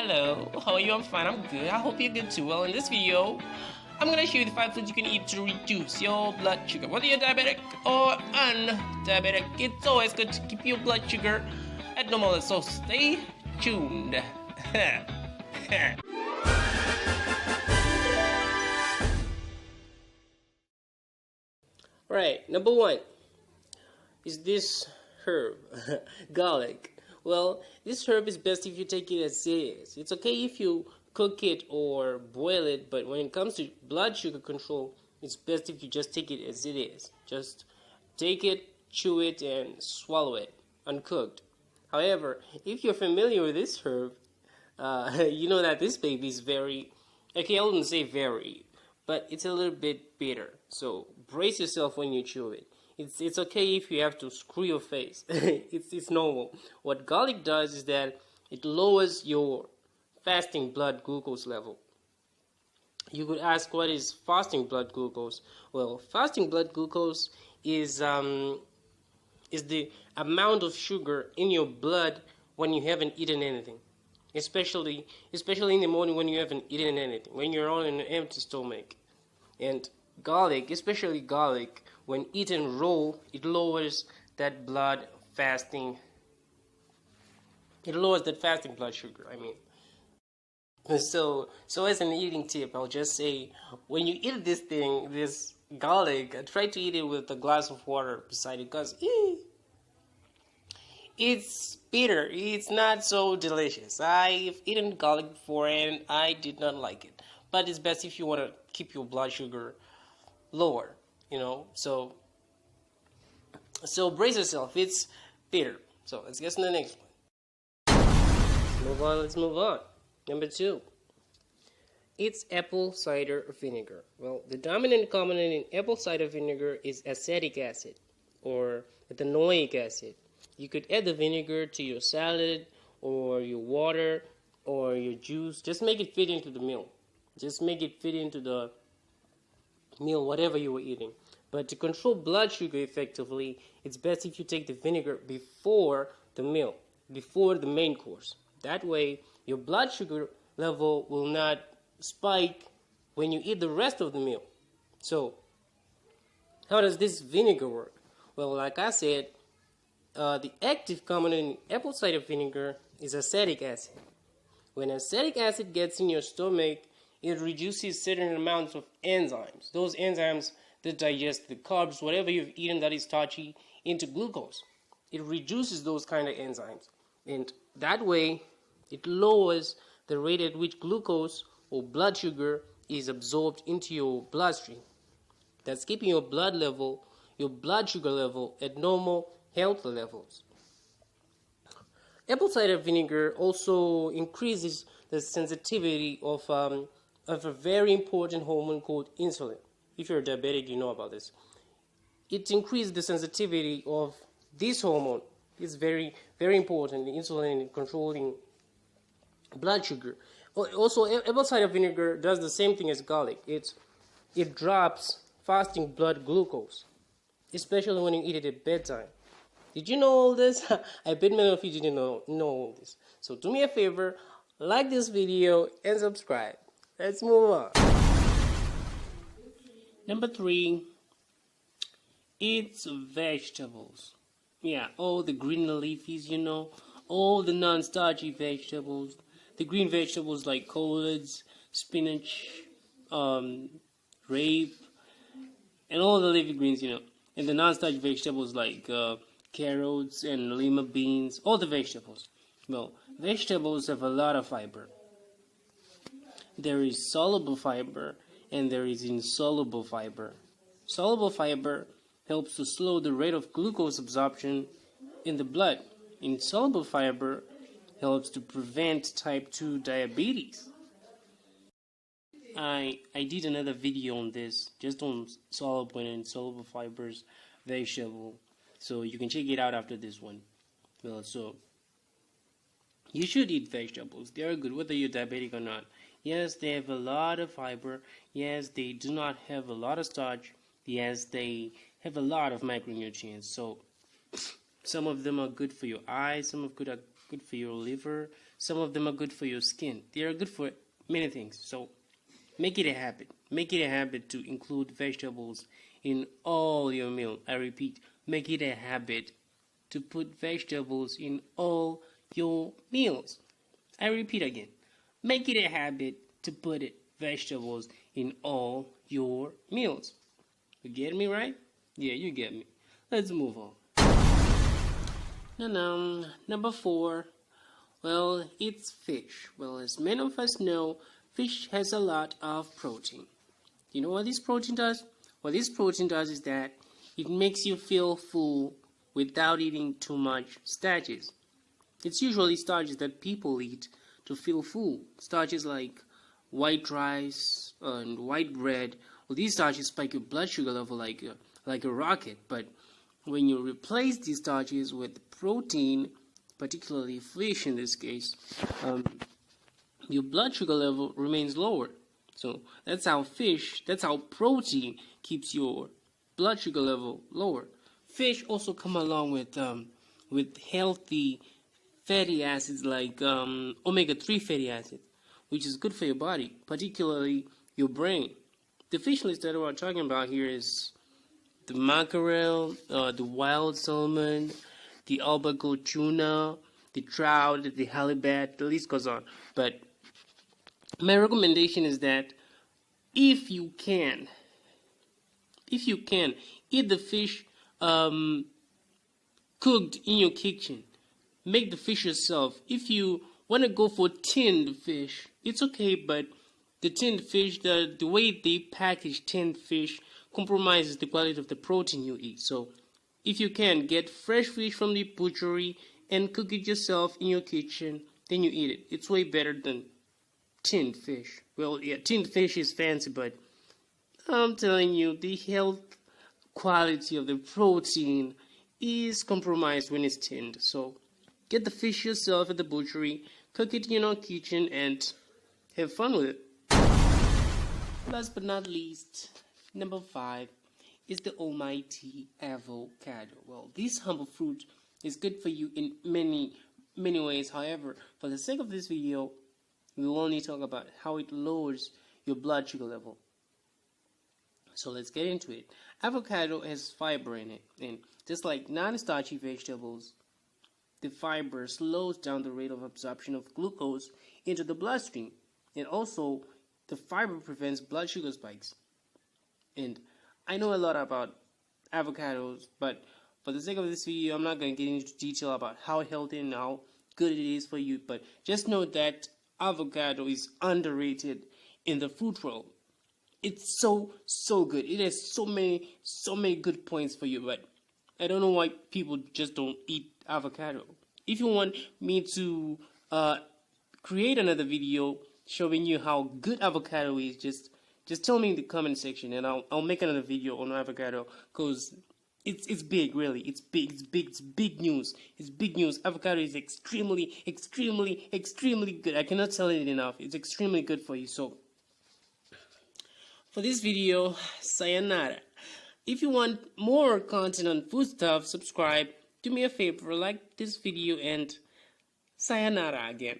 Hello, how are you? I'm fine, I'm good. I hope you're good too. Well, in this video, I'm gonna show you the 5 foods you can eat to reduce your blood sugar. Whether you're diabetic or undiabetic, it's always good to keep your blood sugar at normal. So stay tuned. Right, number 1 is this herb, garlic. Well, this herb is best if you take it as it is. It's okay if you cook it or boil it, but when it comes to blood sugar control, it's best if you just take it as it is. Just take it, chew it, and swallow it, uncooked. However, if you're familiar with this herb, you know that this baby is very, okay, I wouldn't say very, but it's a little bit bitter. So brace yourself when you chew it. It's okay if you have to screw your face. it's normal. What garlic does is that it lowers your fasting blood glucose level. You could ask, what is fasting blood glucose? Well, fasting blood glucose is the amount of sugar in your blood when you haven't eaten anything. Especially in the morning when you haven't eaten anything, when you're on an empty stomach. And garlic, especially garlic, when eaten raw, it lowers that fasting blood sugar, I mean. So as an eating tip, I'll just say, when you eat this garlic, try to eat it with a glass of water beside it, because it's bitter. It's not so delicious. I've eaten garlic before and I did not like it. But it's best if you want to keep your blood sugar lower, So brace yourself. It's bitter. So let's get to the next one. Let's move on. Number 2. It's apple cider vinegar. Well, the dominant component in apple cider vinegar is acetic acid or ethanoic acid. You could add the vinegar to your salad or your water or your juice. Just make it fit into the meal. Just make it fit into the meal, whatever you were eating. But to control blood sugar effectively, it's best if you take the vinegar before the meal, before the main course. That way, your blood sugar level will not spike when you eat the rest of the meal. So, how does this vinegar work? Well, like I said, the active component in apple cider vinegar is acetic acid. When acetic acid gets in your stomach, it reduces certain amounts of enzymes. Those enzymes that digest the carbs, whatever you've eaten that is starchy, into glucose. It reduces those kind of enzymes. And that way, it lowers the rate at which glucose or blood sugar is absorbed into your bloodstream. That's keeping your blood sugar level at normal, healthy levels. Apple cider vinegar also increases the sensitivity of a very important hormone called insulin. If you're diabetic, you know about this. It increases the sensitivity of this hormone. It's very, very important, the insulin, in controlling blood sugar. Also, apple cider vinegar does the same thing as garlic. It drops fasting blood glucose, especially when you eat it at bedtime. Did you know all this? I bet many of you didn't know all this. So do me a favor, like this video and subscribe. Let's move on. Number 3, it's vegetables. Yeah, all the green leafies, all the non-starchy vegetables. The green vegetables like collards, spinach, rape, and all the leafy greens, And the non-starchy vegetables like carrots and lima beans, all the vegetables. Well, vegetables have a lot of fiber. There is soluble fiber and there is insoluble fiber. Soluble fiber helps to slow the rate of glucose absorption in the blood. Insoluble fiber helps to prevent type 2 diabetes. I did another video on this, just on soluble and insoluble fibers, vegetable. So you can check it out after this one. Well, so you should eat vegetables. They are good whether you're diabetic or not. Yes, they have a lot of fiber. Yes, they do not have a lot of starch. Yes, they have a lot of micronutrients. So some of them are good for your eyes. Some are good for your liver. Some of them are good for your skin. They are good for many things. So make it a habit. Make it a habit to include vegetables in all your meal. I repeat, make it a habit to put vegetables in all your meals. I repeat again. Make it a habit to put vegetables in all your meals. You get me right? Yeah, you get me. Let's move on. Number 4. Well, it's fish. Well, as many of us know, fish has a lot of protein. You know what this protein does? What this protein does is that it makes you feel full without eating too much starches. It's usually starches that people eat to feel full. Starches like white rice and white bread. Well, these starches spike your blood sugar level like a rocket. But when you replace these starches with protein, particularly fish in this case, your blood sugar level remains lower. So that's how protein keeps your blood sugar level lower. Fish also come along with healthy fatty acids like omega-3 fatty acids, which is good for your body, particularly your brain. The fish list that we're talking about here is the mackerel, the wild salmon, the albacore tuna, the trout, the halibut, the list goes on. But my recommendation is that if you can, eat the fish cooked in your kitchen. Make the fish yourself. If you want to go for tinned fish, it's okay, but the tinned fish, the way they package tinned fish compromises the quality of the protein you eat. So if you can, get fresh fish from the butchery and cook it yourself in your kitchen, then you eat it. It's way better than tinned fish. Well, yeah, tinned fish is fancy, but I'm telling you, the health quality of the protein is compromised when it's tinned. So get the fish yourself at the butchery, cook it in your kitchen, and have fun with it. Last but not least, number 5 is the almighty avocado. Well, this humble fruit is good for you in many ways. However, for the sake of this video, we will only talk about how it lowers your blood sugar level. So let's get into it. Avocado has fiber in it, and just like non-starchy vegetables, the fiber slows down the rate of absorption of glucose into the bloodstream, and also the fiber prevents blood sugar spikes. And I know a lot about avocados, but for the sake of this video, I'm not going to get into detail about how healthy and how good it is for you, but just know that avocado is underrated in the food world. It's so good. It has so many good points for you, but I don't know why people just don't eat avocado. If you want me to create another video showing you how good avocado is, just tell me in the comment section, and I'll make another video on avocado, because it's big, really. It's big news. It's big news. Avocado is extremely good. I cannot tell it enough. It's extremely good for you. So for this video, sayonara. If you want more content on food stuff, subscribe. Do me a favor, like this video, and sayonara again.